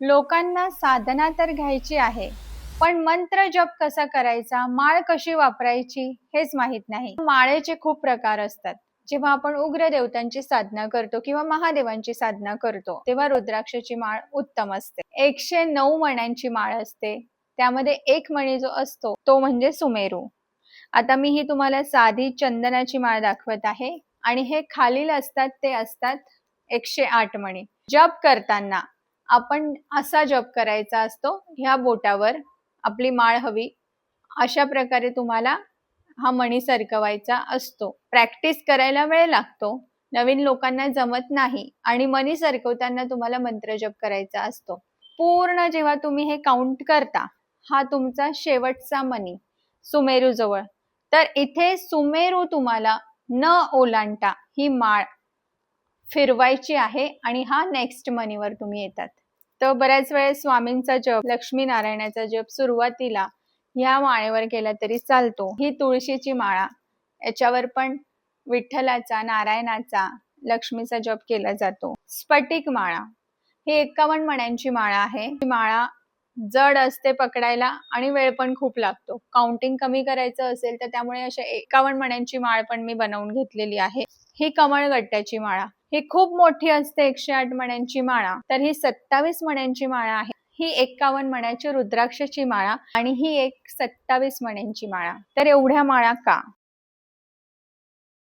लोकांना साधना तर घ्यायची आहे, पण मंत्र जप कसा करायचा, माळ कशी वापरायची हेच माहित नाही. माळेचे खूप प्रकार असतात. जेव्हा आपण उग्र देवतांची साधना करतो किंवा महादेवांची साधना करतो, तेव्हा रुद्राक्षाची माळ उत्तम असते. 109 मण्यांची माळ असते. त्यामध्ये एक मणी जो असतो तो म्हणजे सुमेरू. आता मी ही तुम्हाला साधी चंदनाची माळ दाखवत आहे आणि हे खालील असतात ते असतात 108 मणी. जप करताना आपण असा जप करायचा असतो, ह्या बोटावर आपली माळ हवी अशा प्रकारे तुम्हाला हा मणी सरकवायचा असतो. प्रॅक्टिस करायला वेळ लागतो, नवीन लोकांना जमत नाही आणि मणी सरकवताना तुम्हाला मंत्र जप करायचा असतो. पूर्ण जेव्हा तुम्ही हे काउंट करता, हा तुमचा शेवटचा मणी सुमेरू जवळ, तर इथे सुमेरू तुम्हाला न ओलांडता ही माळ फिरवायची आहे आणि हा नेक्स्ट मनीवर तुम्ही येतात. तर बऱ्याच वेळेस स्वामींचा जप, लक्ष्मीनारायणाचा जप सुरुवातीला ह्या माळेवर केला तरी चालतो. ही तुळशीची माळा, याच्यावर पण विठ्ठलाचा, नारायणाचा, लक्ष्मीचा जप केला जातो. स्फटिक माळा ही 51 मण्यांची माळा आहे. ही माळा जड असते पकडायला आणि वेळ पण खूप लागतो. काउंटिंग कमी करायचं असेल तर त्यामुळे अशा 51 मण्यांची माळ पण मी बनवून घेतलेली आहे. ही कमळगट्ट्याची माळा, ही खूप मोठी असते 108 मण्यांची माळा. तर ही 27 मण्यांची माळा आहे. ही 51 मण्याची रुद्राक्षाची माळा आणि ही एक 27 मण्यांची माळा. तर एवढ्या माळा का?